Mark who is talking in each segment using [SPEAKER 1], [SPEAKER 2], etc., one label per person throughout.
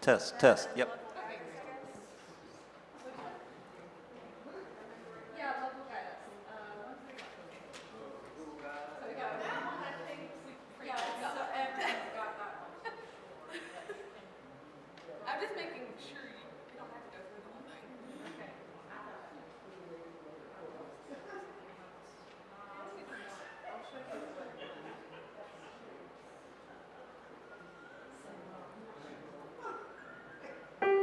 [SPEAKER 1] Test, test, yep.
[SPEAKER 2] I'm just making sure you don't have to go through the whole thing. Okay. I'll show you what.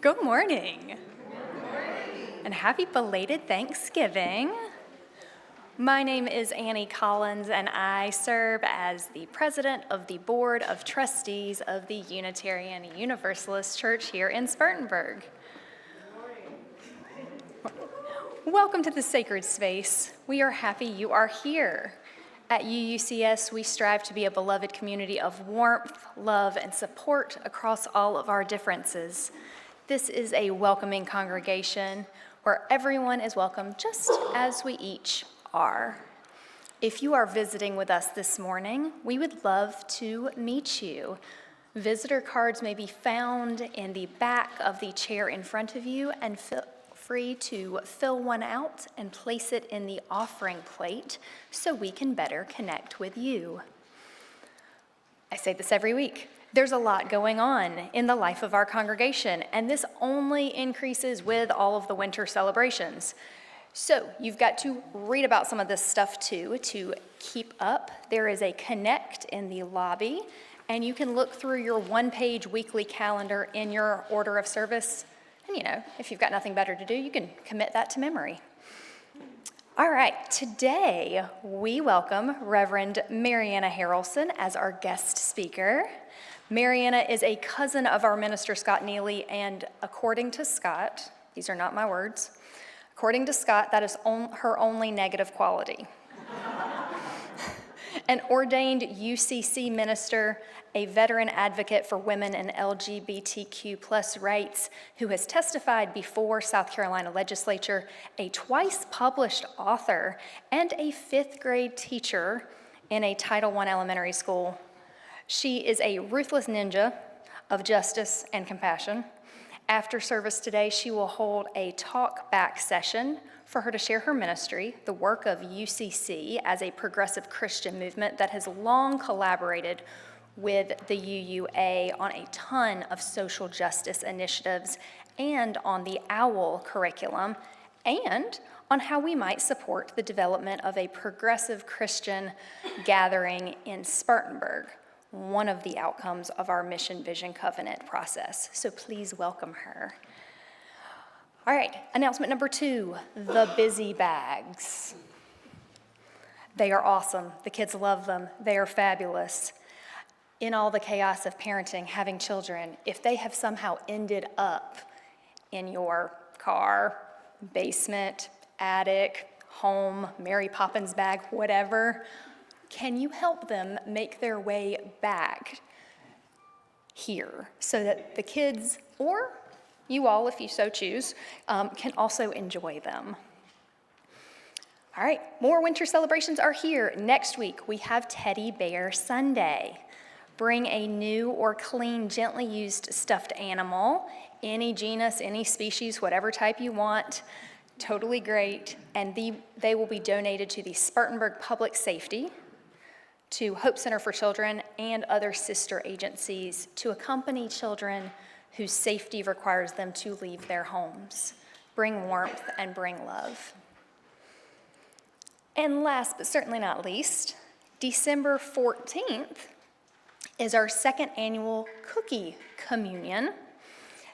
[SPEAKER 1] Good morning. And happy belated Thanksgiving. My name is Annie Collins, and I serve as the president of the Board of Trustees of the Unitarian Universalist Church here in Spartanburg. Welcome to the sacred space. We are happy you are here. At UUCS, we strive to be a beloved community of warmth, love, and support across all of our differences. This is a welcoming congregation where everyone is welcome just as we each are. If you are visiting with us this morning, we would love to meet you. Visitor cards may be found in the back of the chair in front of you, and feel free to fill one out and place it in the offering plate so we can better connect with you. I say this every week. There's a lot going on in the life of our congregation, and this only increases with all of the winter celebrations. So you've got to read about some of this stuff too to keep up. There is a Connect in the lobby, and you can look through your one-page weekly calendar in your order of service. And if you've got nothing better to do, you can commit that to memory. All right, today we welcome Reverend Merianna Harrelson as our guest speaker. Merianna is a cousin of our minister, Scott Neely, and according to Scott, these are not my words, according to Scott, that is her only negative quality. An ordained UCC minister, a veteran advocate for women and LGBTQ+ rights, who has testified before South Carolina legislature, a twice published author, and a 5th grade teacher in a Title I elementary school. She is a ruthless ninja of justice and compassion. After service today, she will hold a talk back session for her to share her ministry, the work of UCC as a progressive Christian movement that has long collaborated with the UUA on a ton of social justice initiatives, and on the OWL curriculum, and on how we might support the development of a progressive Christian gathering in Spartanburg, one of the outcomes of our Mission Vision Covenant process. So please welcome her. All right, announcement number 2, the busy bags. They are awesome. The kids love them. They are fabulous. In all the chaos of parenting, having children, if they have somehow ended up in your car, basement, attic, home, Mary Poppins bag, whatever, can you help them make their way back here so that the kids, or you all, if you so choose, can also enjoy them? All right, more winter celebrations are here. Next week, we have Teddy Bear Sunday. Bring a new or clean, gently used stuffed animal, any genus, any species, whatever type you want, totally great. And they will be donated to the Spartanburg Public Safety, to Hope Center for Children, and other sister agencies to accompany children whose safety requires them to leave their homes. Bring warmth and bring love. And last but certainly not least, December 14th is our 2nd annual cookie communion.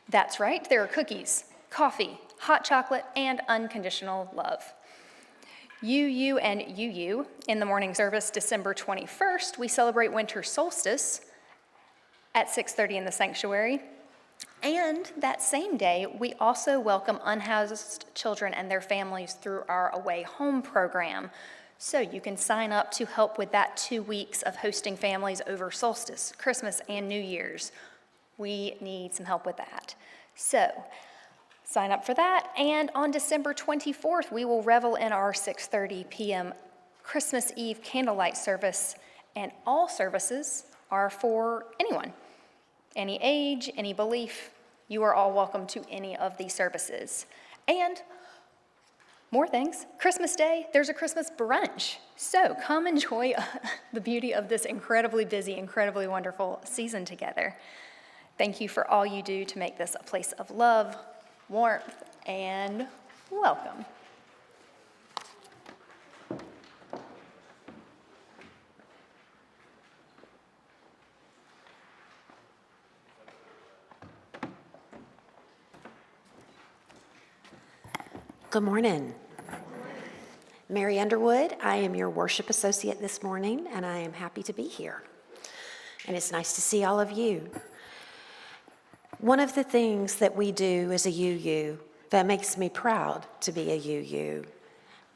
[SPEAKER 1] That's right, there are cookies, coffee, hot chocolate, and unconditional love. UU and UU, in the morning service, December 21st, we celebrate winter solstice at 6:30 in the sanctuary. And that same day, we also welcome unhoused children and their families through our Away Home program. So you can sign up to help with that 2 weeks of hosting families over solstice, Christmas, and New Year's. We need some help with that. So sign up for that. And on December 24th, we will revel in our 6:30 p.m. Christmas Eve candlelight service. And all services are for anyone. Any age, any belief, you are all welcome to any of these services. And more things, Christmas Day, there's a Christmas brunch. So come enjoy the beauty of this incredibly busy, incredibly wonderful season together. Thank you for all you do to make this a place of love, warmth, and welcome.
[SPEAKER 3] Good morning. Mary Underwood, I am your worship associate this morning, and I am happy to be here. And it's nice to see all of you. One of the things that we do as a UU that makes me proud to be a UU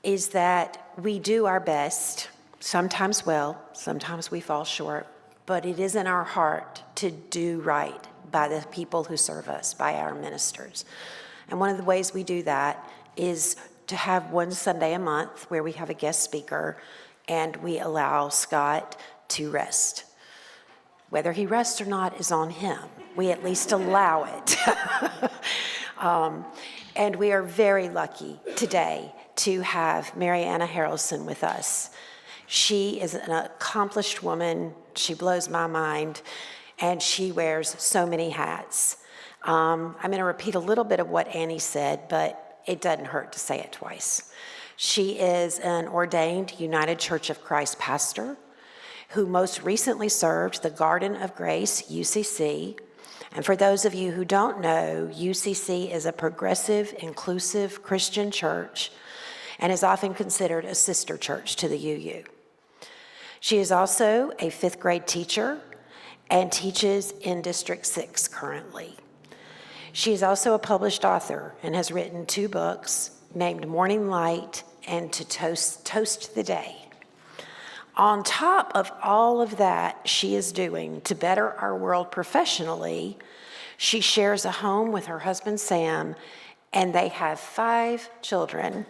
[SPEAKER 3] is that we do our best, sometimes well, sometimes we fall short, but it is in our heart to do right by the people who serve us, by our ministers. And one of the ways we do that is to have one Sunday a month where we have a guest speaker and we allow Scott to rest. Whether he rests or not is on him. We at least allow it. And we are very lucky today to have Merianna Harrelson with us. She is an accomplished woman. She blows my mind, and she wears so many hats. I'm going to repeat a little bit of what Annie said, but it doesn't hurt to say it twice. She is an ordained United Church of Christ pastor who most recently served the Garden of Grace, UCC. And for those of you who don't know, UCC is a progressive, inclusive Christian church and is often considered a sister church to the UU. She is also a fifth grade teacher and teaches in District 6 currently. She is also a published author and has written 2 books named Morning Light and To Toast the Day. On top of all of that she is doing to better our world professionally, she shares a home with her husband Sam, and they have 5 children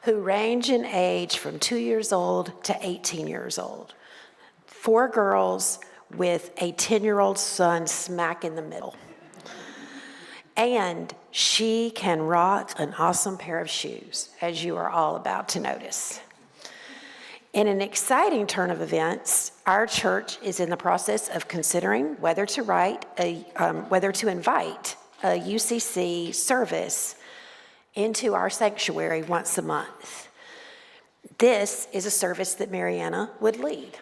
[SPEAKER 3] who range in age from 2 years old to 18 years old. 4 girls with a 10-year-old son smack in the middle. And she can rock an awesome pair of shoes, as you are all about to notice. In an exciting turn of events, our church is in the process of considering whether to invite a UCC service into our sanctuary once a month. This is a service that Merianna would lead.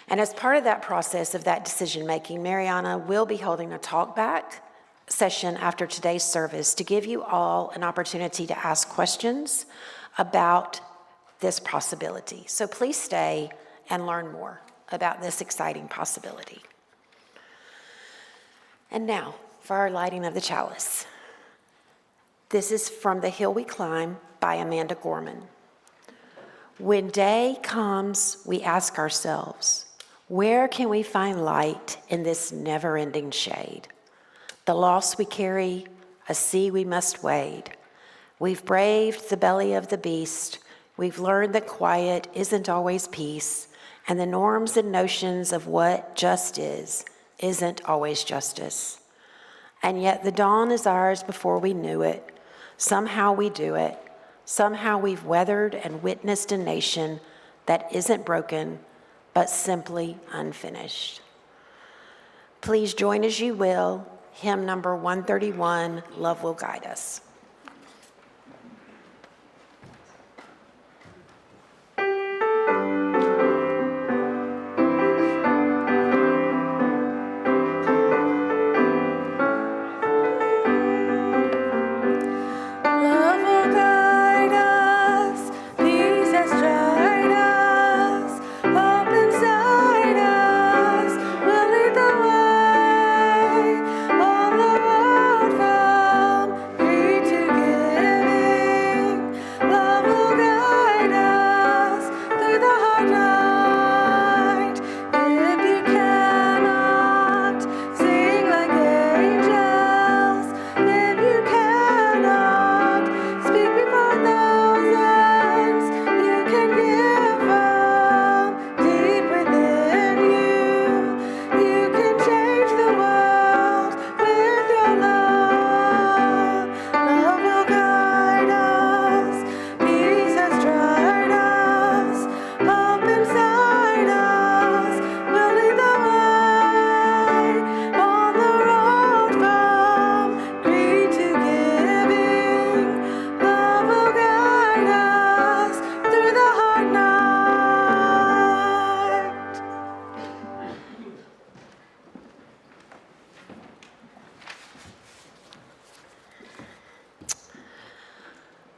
[SPEAKER 3] And as part of that process of that decision-making, Merianna will be holding a talk-back session after today's service to give you all an opportunity to ask questions about this possibility. So please stay and learn more about this exciting possibility. And now for our lighting of the chalice. This is from The Hill We Climb by Amanda Gorman. When day comes, we ask ourselves, where can we find light in this never-ending shade? The loss we carry, a sea we must wade. We've braved the belly of the beast. We've learned that quiet isn't always peace, and the norms and notions of what just isn't always justice. And yet the dawn is ours before we knew it. Somehow we do it. Somehow we've weathered and witnessed a nation that isn't broken, but simply unfinished. Please join as you will. Hymn number 131, Love Will Guide Us.
[SPEAKER 4] Lead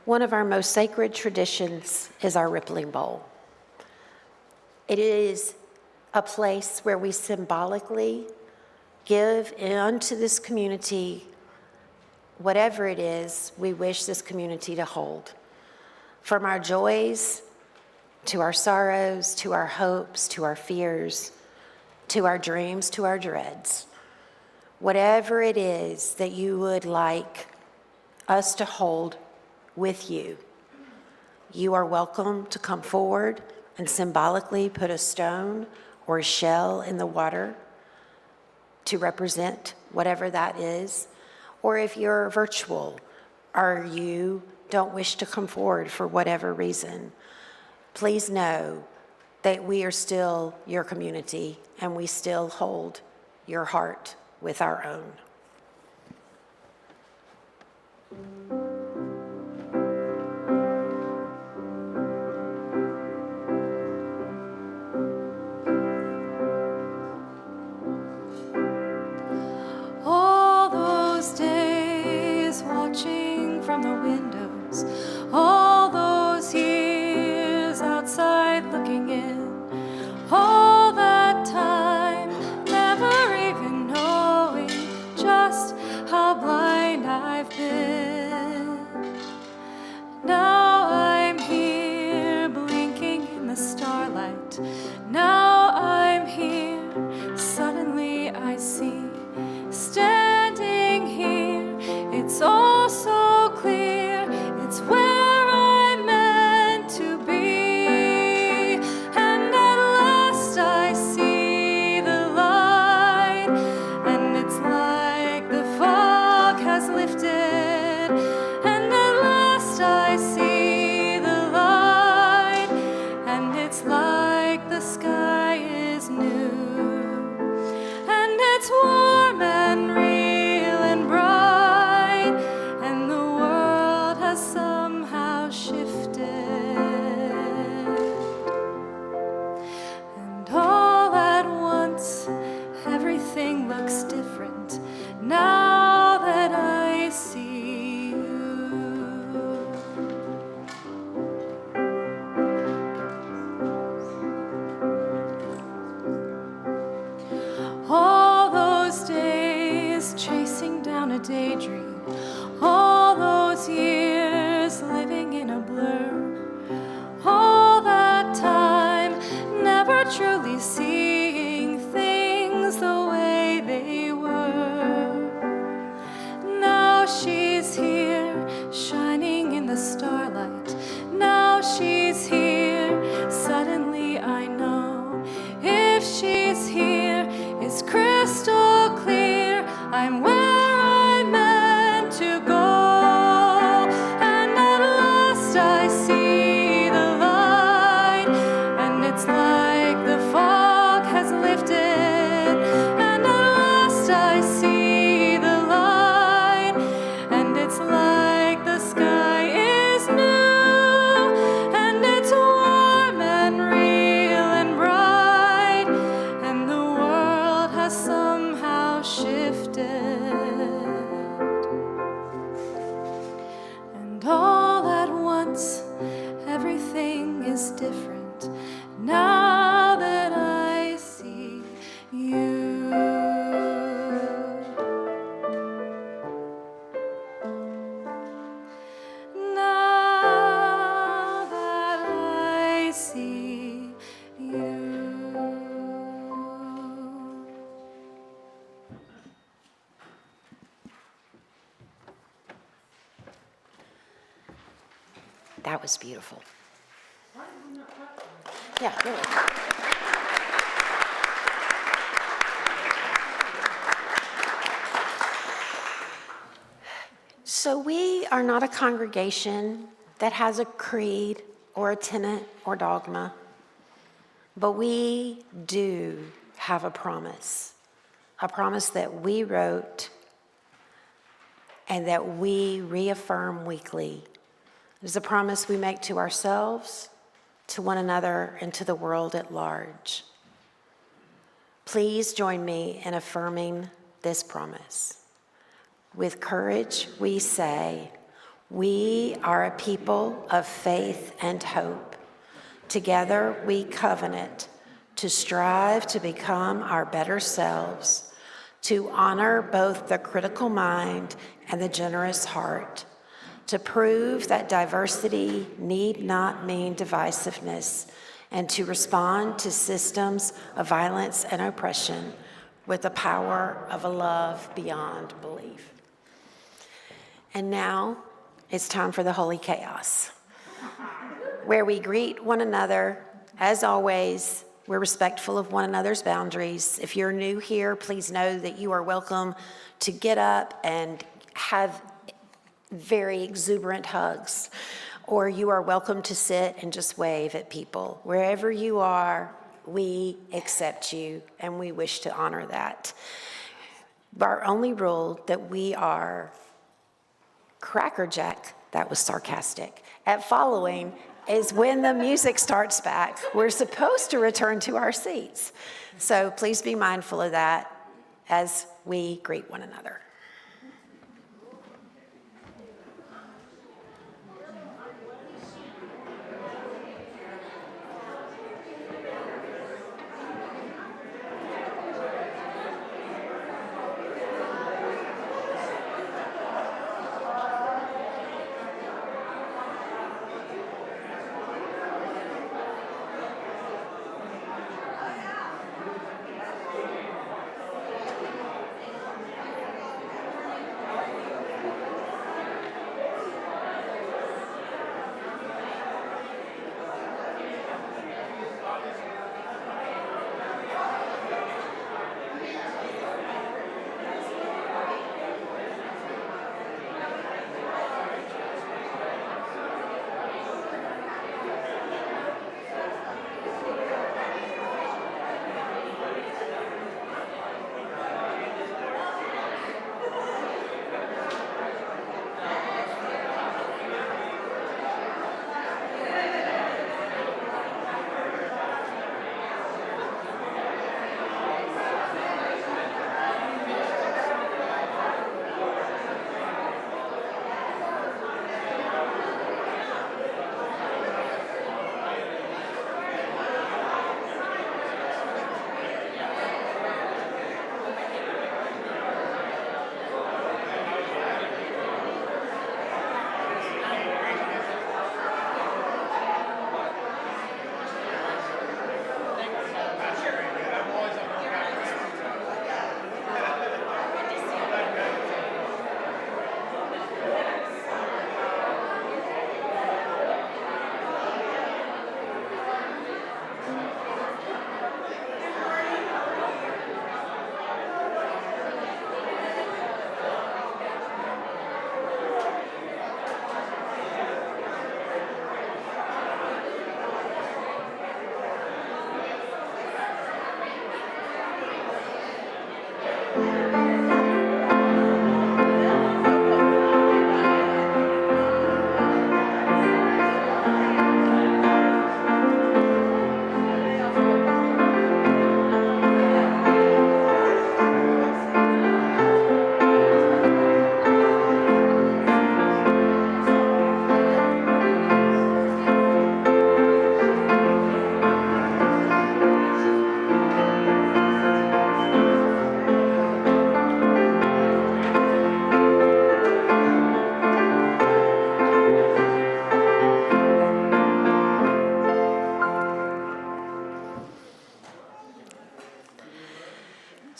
[SPEAKER 3] One of our most sacred traditions is our rippling bowl. It is a place where we symbolically give unto this community whatever it is we wish this community to hold. From our joys, to our sorrows, to our hopes, to our fears, to our dreams, to our dreads. Whatever it is that you would like us to hold with you, you are welcome to come forward and symbolically put a stone or a shell in the water to represent whatever that is. Or if you're virtual or you don't wish to come forward for whatever reason, please know that we are still your community and we still hold your heart with our own.
[SPEAKER 4] All those days watching from the windows, all those years outside looking in, all that time never even knowing just how blind I've been. Now I'm here blinking in the starlight. Now I'm here, suddenly I see. Standing here, it's all so clear, it's where I'm meant to be. And at last I see the light, and it's like the fog has lifted. And at last I see the light, and it's like the sky is new. And it's warm and real and bright, and the world has somehow shifted. And all at once, everything looks different now that I see you. All those days chasing down a daydream, all those years living in a blur, all that time never truly seeing things the way they were. Now she's here, shining in the starlight. Now she's here, suddenly I know. If she's here, it's crystal clear, I'm where I'm meant to go. And at last I see the light, and it's like the fog has lifted. And at last I see the light, and it's like the sky is new. And it's warm and real and bright, and the world has somehow shifted. And all at once, everything is different now that I see you. Now that I see you.
[SPEAKER 3] That was beautiful. Yeah, really. So we are not a congregation that has a creed or a tenet or dogma, but we do have a promise that we wrote and that we reaffirm weekly. It is a promise we make to ourselves, to one another, and to the world at large. Please join me in affirming this promise. With courage, we say, We are a people of faith and hope. Together we covenant to strive to become our better selves, to honor both the critical mind and the generous heart, to prove that diversity need not mean divisiveness, and to respond to systems of violence and oppression with the power of a love beyond belief. And now it's time for the Holy Chaos, where we greet one another. As always, we're respectful of one another's boundaries. If you're new here, please know that you are welcome to get up and have very exuberant hugs, or you are welcome to sit and just wave at people. Wherever you are, we accept you, and we wish to honor that. Our only rule that we are crackerjack, that was sarcastic, at following is when the music starts back, we're supposed to return to our seats. So please be mindful of that as we greet one another.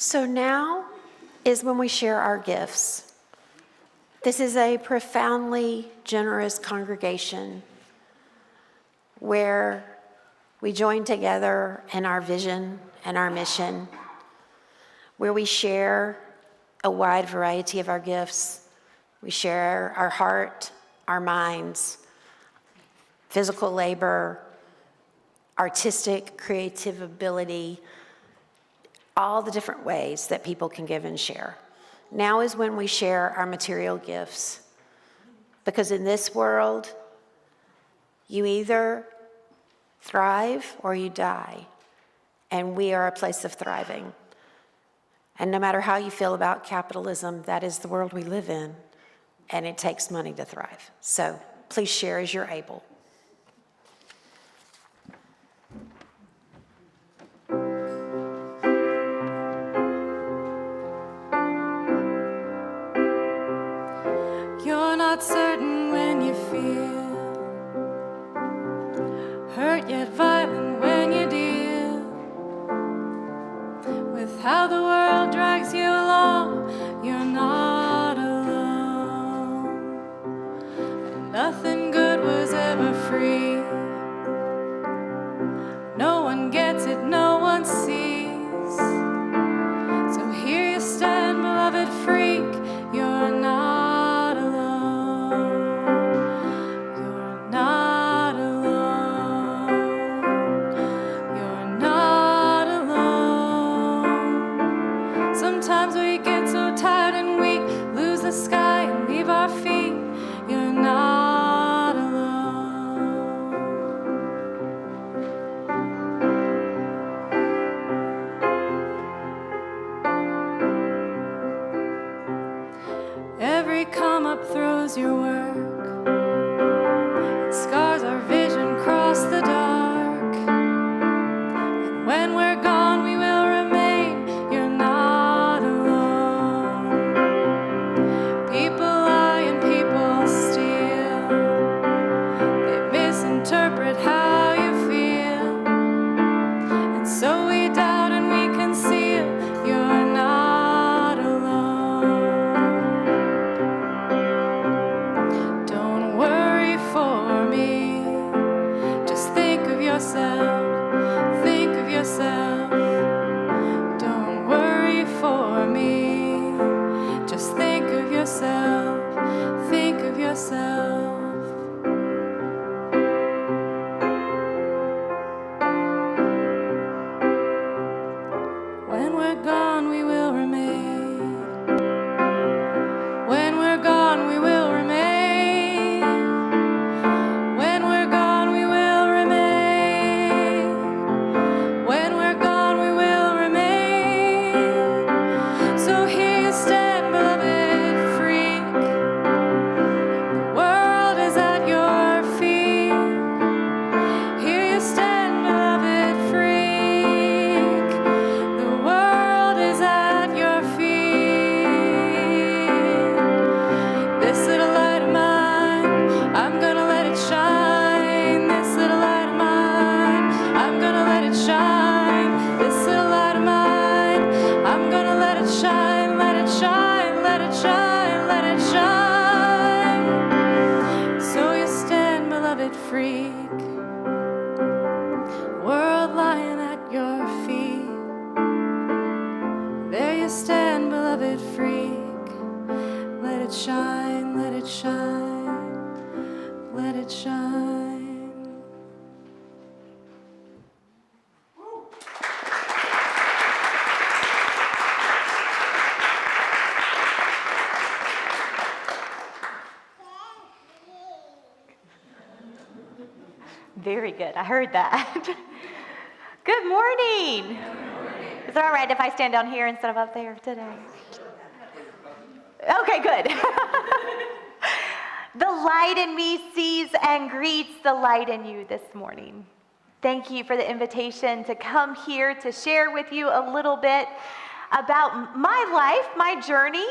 [SPEAKER 3] So now is when we share our gifts. This is a profoundly generous congregation where we join together in our vision and our mission, where we share a wide variety of our gifts. We share our heart, our minds, physical labor, artistic, creative ability, all the different ways that people can give and share. Now is when we share our material gifts, because in this world, you either thrive or you die, and we are a place of thriving. And no matter how you feel about capitalism, that is the world we live in. and it takes money to thrive. So please share as you're able.
[SPEAKER 4] You're not certain when you feel hurt yet violent when you deal with how the world drags you along. You're not alone. And nothing good was ever free. No one gets it, no one sees. So here you stand, beloved freak. You're not alone. You're not alone. You're not alone. Sometimes we get so tired and weak, lose the sky and leave our feet. You're not alone. Every come up throws your work. It scars our vision across the dark. And when we're gone, we will remain. You're not alone. People lie and people steal. They misinterpret how you feel. And so we doubt and we conceal. You're not alone. Don't worry for me. Just think of yourself. Think of yourself. Don't worry for me. Just think of yourself. Think of yourself. When we're gone, we will remain. When we're gone, we will remain. When we're gone, we will remain. When we're gone, we will remain. So here you stand, beloved freak. The world is at your feet. Here you stand, beloved freak. The world is at your feet. This little light of mine, I'm gonna let it shine. This little light of mine, I'm gonna let it shine. This little light of mine, I'm gonna let it shine, let it shine, let it shine, let it shine. So you stand, beloved freak. World lying at your feet. There you stand, beloved freak. Let it shine, let it shine, let it shine.
[SPEAKER 5] Very good. I heard that. Good morning. Is it all right if I stand down here instead of up there today? Okay, good. The light in me sees and greets the light in you this morning. Thank you for the invitation to come here to share with you a little bit about my life, my journey,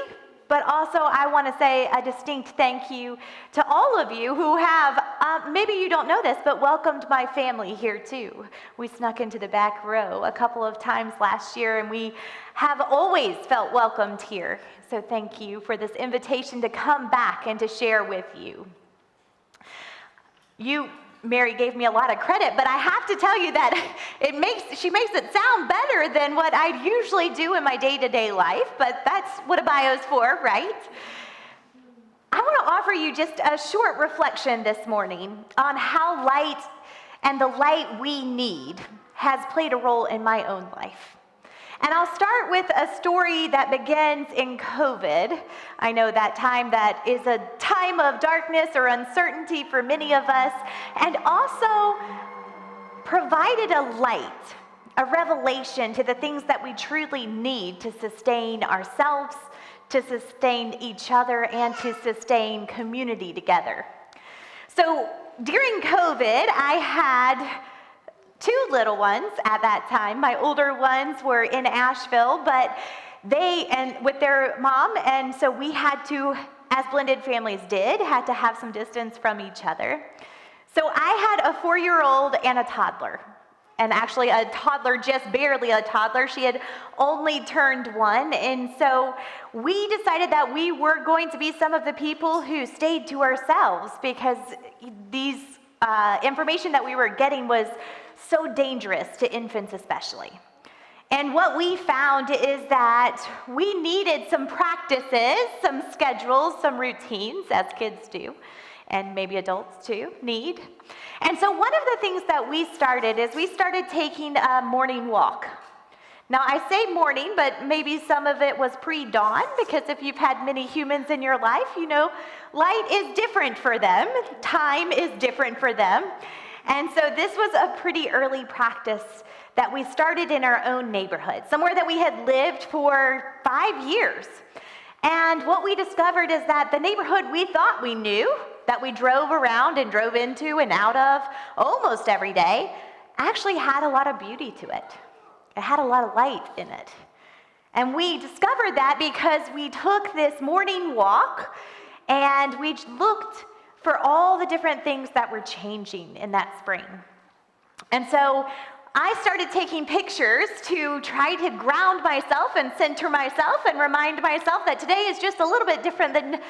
[SPEAKER 5] but also I want to say a distinct thank you to all of you who have, maybe you don't know this, but welcomed my family here too. We snuck into the back row a couple of times last year, and we have always felt welcomed here. So thank you for this invitation to come back and to share with you. Mary gave me a lot of credit, but I have to tell you that she makes it sound better than what I usually do in my day-to-day life, but that's what a bio's for, right? I want to offer you just a short reflection this morning on how light and the light we need has played a role in my own life. And I'll start with a story that begins in COVID. I know that time that is a time of darkness or uncertainty for many of us, and also provided a light, a revelation to the things that we truly need to sustain ourselves, to sustain each other and to sustain community together. So during COVID, I had 2 little ones at that time. My older ones were in Asheville, but with their mom, and so we had to, as blended families did, had to have some distance from each other. So I had a 4-year-old and a toddler. And actually a toddler, just barely a toddler. She had only turned 1. And so we decided that we were going to be some of the people who stayed to ourselves, because these information that we were getting was so dangerous to infants especially. And what we found is that we needed some practices, some schedules, some routines, as kids do, and maybe adults too need. And so one of the things that we started is we started taking a morning walk. Now I say morning, but maybe some of it was pre-dawn, because if you've had many humans in your life, you know light is different for them, time is different for them. And so this was a pretty early practice that we started in our own neighborhood, somewhere that we had lived for 5 years. And what we discovered is that the neighborhood we thought we knew, that we drove around and drove into and out of almost every day, actually had a lot of beauty to it. It had a lot of light in it. And we discovered that because we took this morning walk and we looked for all the different things that were changing in that spring. And so I started taking pictures to try to ground myself and center myself and remind myself that today is just a little bit different than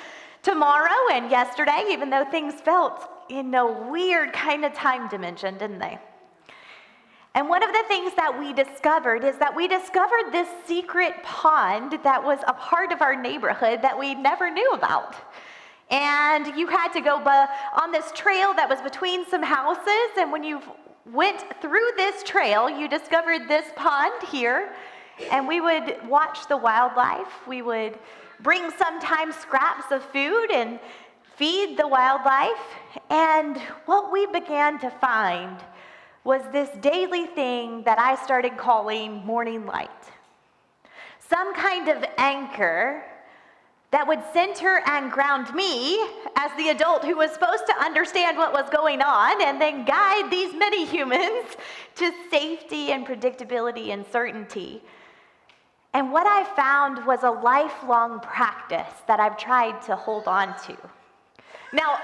[SPEAKER 5] tomorrow and yesterday, even though things felt in a weird kind of time dimension, didn't they? And one of the things that we discovered is that we discovered this secret pond that was a part of our neighborhood that we never knew about. And you had to go on this trail that was between some houses, and when you went through this trail, you discovered this pond here, and we would watch the wildlife. We would bring sometimes scraps of food and feed the wildlife. And what we began to find was this daily thing that I started calling morning light. Some kind of anchor that would center and ground me as the adult who was supposed to understand what was going on and then guide these many humans to safety and predictability and certainty. And what I found was a lifelong practice that I've tried to hold on to. Now,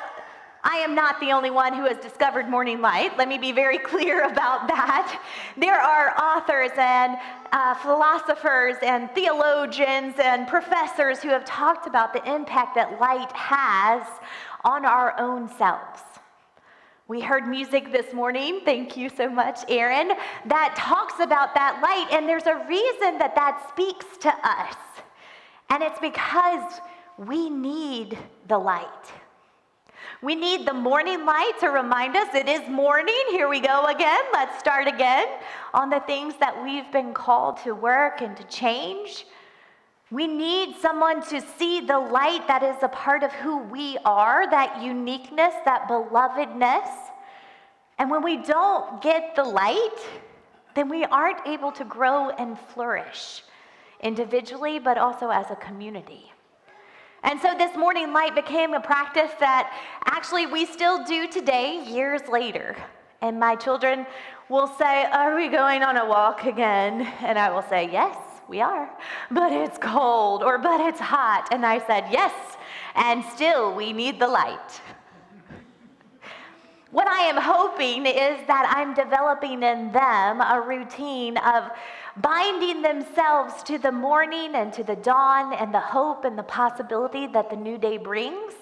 [SPEAKER 5] I am not the only one who has discovered morning light. Let me be very clear about that. There are authors and philosophers and theologians and professors who have talked about the impact that light has on our own selves. We heard music this morning, thank you so much, Erin, that talks about that light, and there's a reason that that speaks to us. And it's because we need the light. We need the morning light to remind us it is morning. Here we go again. Let's start again on the things that we've been called to work and to change. We need someone to see the light that is a part of who we are, that uniqueness, that belovedness. And when we don't get the light, then we aren't able to grow and flourish individually, but also as a community. And so this morning light became a practice that actually we still do today, years later. And my children will say, "Are we going on a walk again?" And I will say, "Yes, we are. But it's cold," or "But it's hot." And I said, "Yes, and still we need the light." What I am hoping is that I'm developing in them a routine of binding themselves to the morning and to the dawn and the hope and the possibility that the new day brings,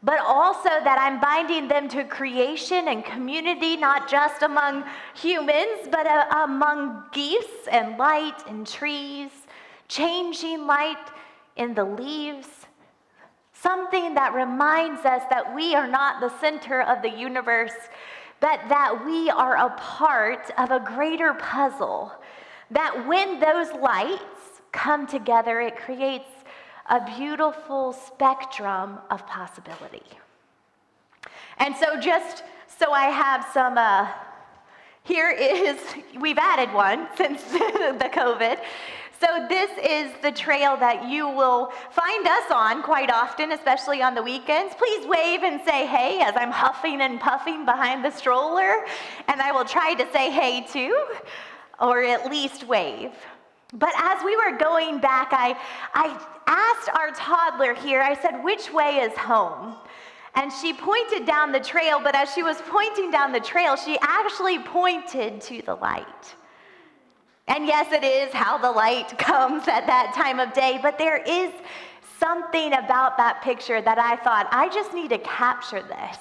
[SPEAKER 5] but also that I'm binding them to creation and community, not just among humans, but among geese and light and trees, changing light in the leaves, something that reminds us that we are not the center of the universe, but that we are a part of a greater puzzle. That when those lights come together, it creates a beautiful spectrum of possibility. And so just so I have some, here is, we've added one since the COVID. So this is the trail that you will find us on quite often, especially on the weekends. Please wave and say hey as I'm huffing and puffing behind the stroller, and I will try to say hey too, or at least wave. But as we were going back, I asked our toddler here, I said, which way is home? And she pointed down the trail, but as she was pointing down the trail, she actually pointed to the light. And yes, it is how the light comes at that time of day, but there is something about that picture that I thought, I just need to capture this.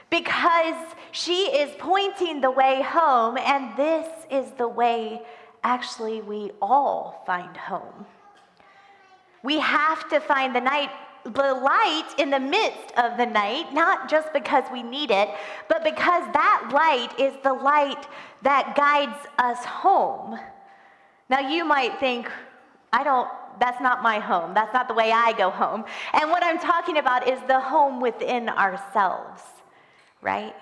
[SPEAKER 5] Because she is pointing the way home, and this is the way actually we all find home. We have to find the light in the midst of the night, not just because we need it, but because that light is the light that guides us home. Now you might think, that's not my home. That's not the way I go home. And what I'm talking about is the home within ourselves, right?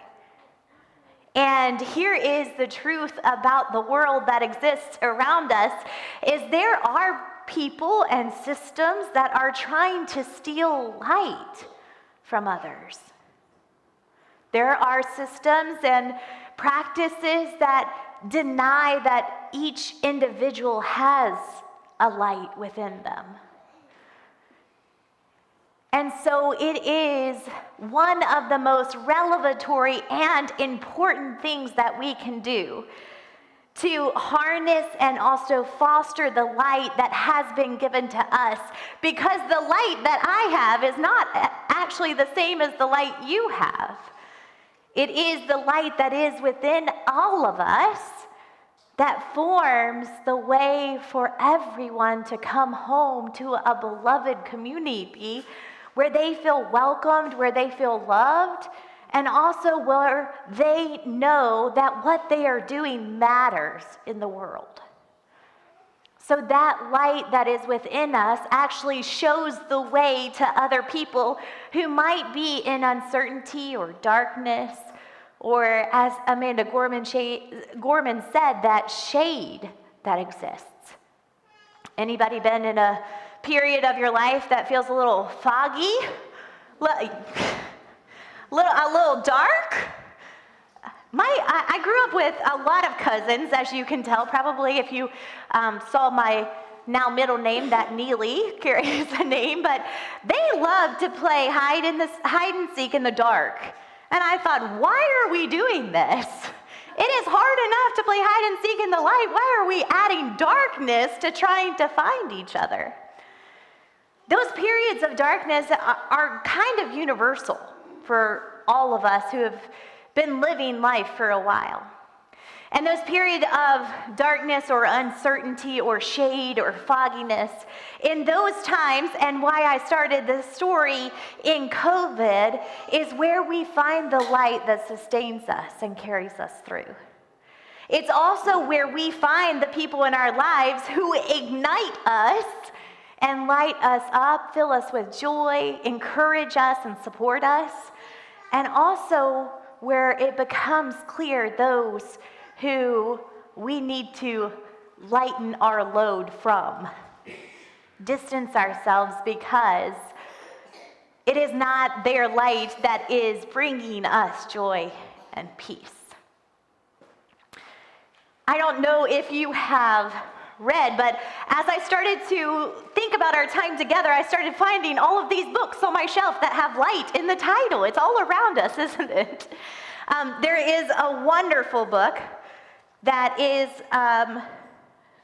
[SPEAKER 5] And here is the truth about the world that exists around us, is there are people and systems that are trying to steal light from others. There are systems and practices that deny that each individual has a light within them. And so it is one of the most revelatory and important things that we can do to harness and also foster the light that has been given to us, because the light that I have is not actually the same as the light you have. It is the light that is within all of us that forms the way for everyone to come home to a beloved community where they feel welcomed, where they feel loved, and also where they know that what they are doing matters in the world. So that light that is within us actually shows the way to other people who might be in uncertainty or darkness, or as Amanda Gorman said, that shade that exists. Anybody been in a period of your life that feels a little foggy? A little dark? I grew up with a lot of cousins, as you can tell, probably if you saw my now middle name, that Neely carries a name, but they loved to play hide and seek in the dark. And I thought, why are we doing this? It is hard enough to play hide and seek in the light. Why are we adding darkness to trying to find each other? Those periods of darkness are kind of universal for all of us who have been living life for a while. And those periods of darkness or uncertainty or shade or fogginess, in those times, and why I started this story in COVID, is where we find the light that sustains us and carries us through. It's also where we find the people in our lives who ignite us and light us up, fill us with joy, encourage us and support us, and also where it becomes clear those who we need to lighten our load from, distance ourselves, because it is not their light that is bringing us joy and peace. I don't know if you have read, but as I started to think about our time together, I started finding all of these books on my shelf that have light in the title. It's all around us, isn't it? There is a wonderful book that is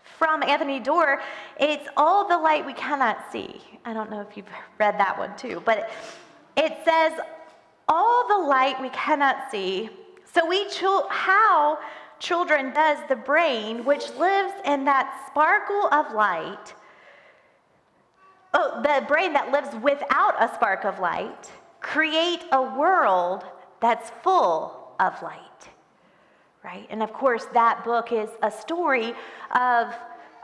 [SPEAKER 5] from Anthony Doerr. It's All the Light We Cannot See. I don't know if you've read that one too, but it says, all the light we cannot see, so how children does the brain, which lives in that sparkle of light, the brain that lives without a spark of light, create a world that's full of light. Right? And of course, that book is a story of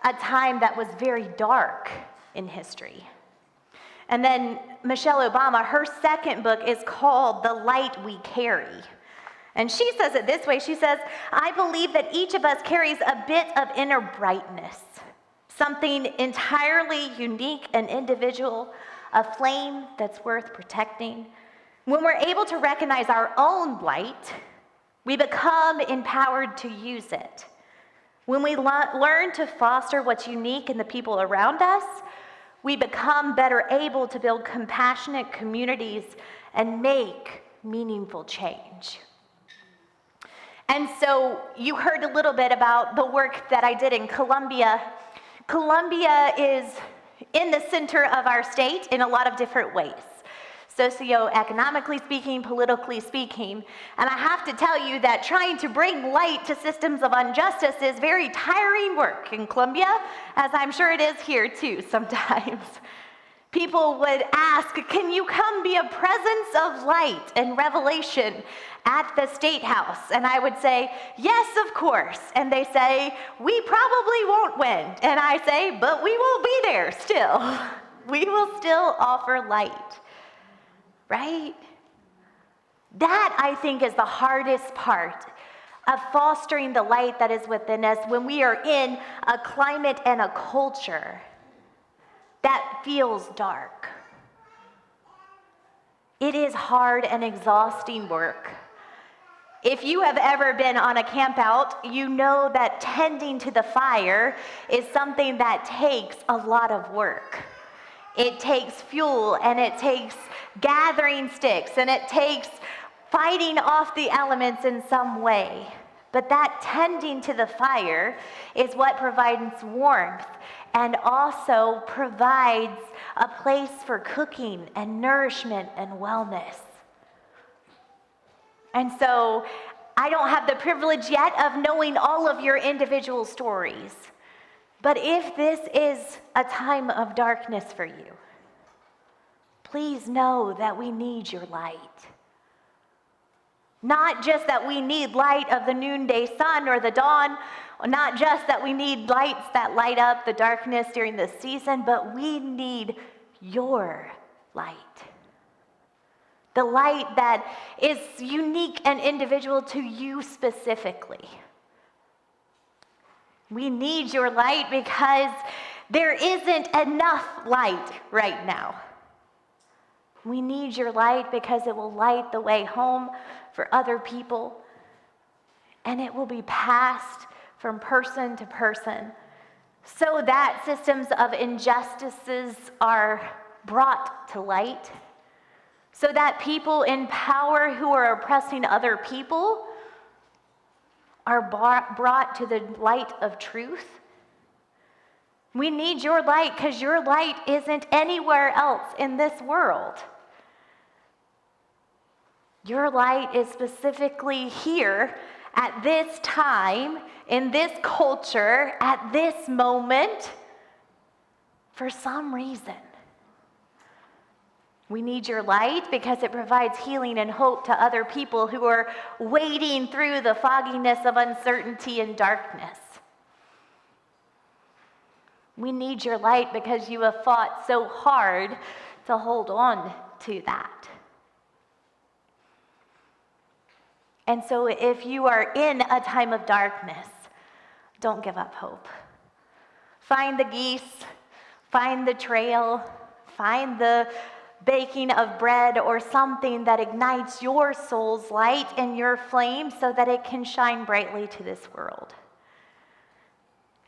[SPEAKER 5] a time that was very dark in history. And then Michelle Obama, her second book is called The Light We Carry. And she says it this way. She says, I believe that each of us carries a bit of inner brightness, something entirely unique and individual, a flame that's worth protecting. When we're able to recognize our own light, we become empowered to use it. When we learn to foster what's unique in the people around us, we become better able to build compassionate communities and make meaningful change. And so you heard a little bit about the work that I did in Colombia. Colombia is in the center of our state in a lot of different ways, socioeconomically speaking, politically speaking. And I have to tell you that trying to bring light to systems of injustice is very tiring work in Colombia, as I'm sure it is here too sometimes. People would ask, can you come be a presence of light and revelation at the State House? And I would say, yes, of course. And they say, we probably won't win. And I say, but we will be there still. We will still offer light, right? That, I think, is the hardest part of fostering the light that is within us when we are in a climate and a culture that feels dark. It is hard and exhausting work. If you have ever been on a camp out, you know that tending to the fire is something that takes a lot of work. It takes fuel, and it takes gathering sticks, and it takes fighting off the elements in some way. But that tending to the fire is what provides warmth and also provides a place for cooking and nourishment and wellness. And so I don't have the privilege yet of knowing all of your individual stories. But if this is a time of darkness for you, please know that we need your light. Not just that we need light of the noonday sun or the dawn, not just that we need lights that light up the darkness during the season, but we need your light. The light that is unique and individual to you specifically. We need your light because there isn't enough light right now. We need your light because it will light the way home for other people, and it will be passed from person to person so that systems of injustices are brought to light, so that people in power who are oppressing other people are brought to the light of truth. We need your light because your light isn't anywhere else in this world. Your light is specifically here at this time, in this culture, at this moment, for some reason. We need your light because it provides healing and hope to other people who are wading through the fogginess of uncertainty and darkness. We need your light because you have fought so hard to hold on to that. And so if you are in a time of darkness, don't give up hope. Find the geese, find the trail, find the baking of bread or something that ignites your soul's light and your flame so that it can shine brightly to this world.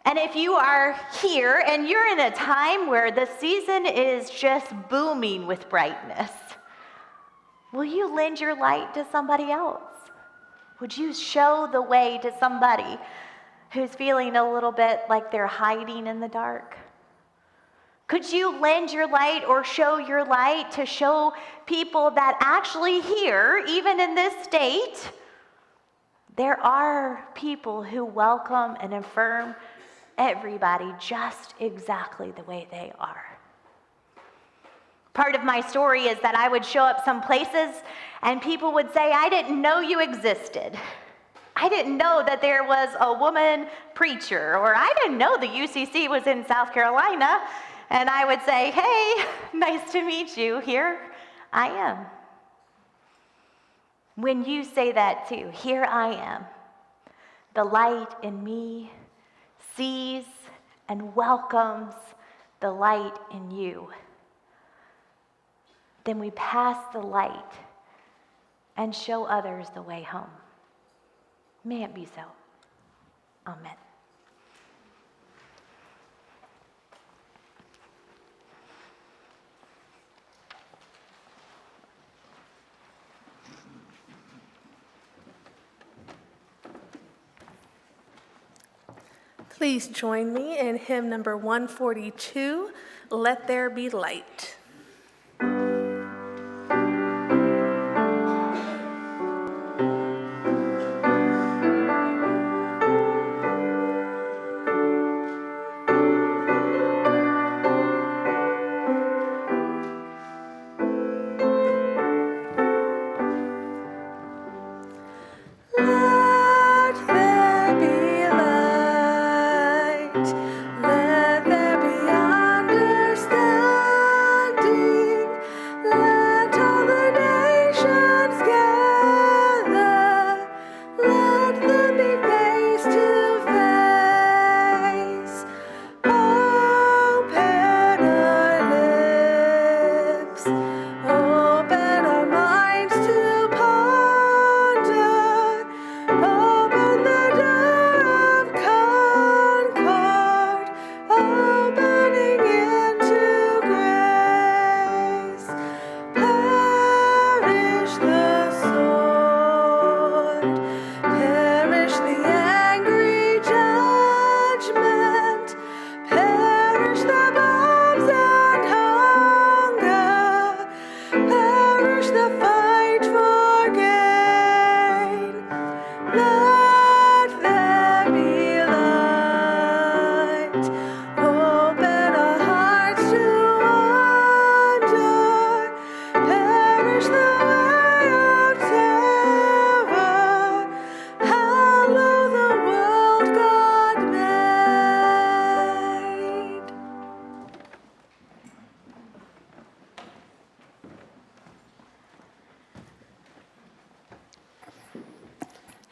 [SPEAKER 5] And if you are here and you're in a time where the season is just booming with brightness, will you lend your light to somebody else? Would you show the way to somebody who's feeling a little bit like they're hiding in the dark? Could you lend your light or show your light to show people that actually here, even in this state, there are people who welcome and affirm everybody just exactly the way they are? Part of my story is that I would show up some places and people would say, I didn't know you existed. I didn't know that there was a woman preacher, or I didn't know the UCC was in South Carolina. And I would say, hey, nice to meet you. Here I am. When you say that too, here I am. The light in me sees and welcomes the light in you, then we pass the light and show others the way home. May it be so. Amen.
[SPEAKER 6] Please join me in hymn number 142, Let There Be Light.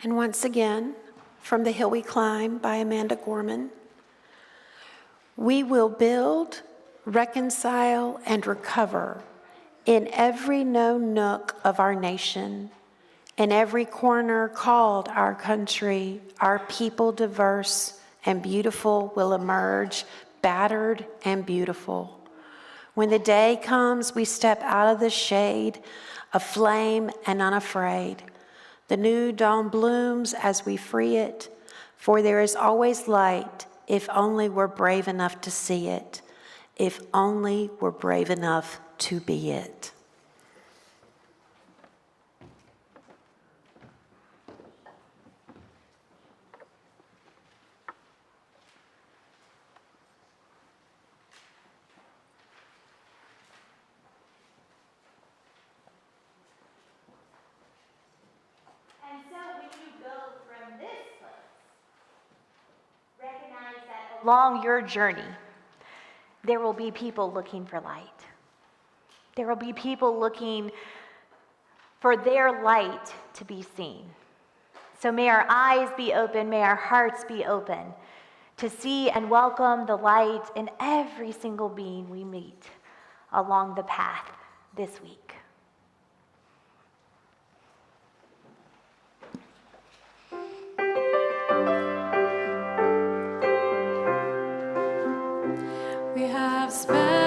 [SPEAKER 3] And once again, from The Hill We Climb by Amanda Gorman, we will build, reconcile, and recover in every known nook of our nation, in every corner called our country, our people diverse and beautiful will emerge, battered and beautiful. When the day comes, we step out of the shade, aflame and unafraid. The new dawn blooms as we free it, for there is always light if only we're brave enough to see it, if only we're brave enough to be it.
[SPEAKER 5] And so when you go from this place, recognize that along your journey, there will be people looking for light. There will be people looking for their light to be seen. So may our eyes be open, may our hearts be open to see and welcome the light in every single being we meet along the path this week.
[SPEAKER 4] We have spent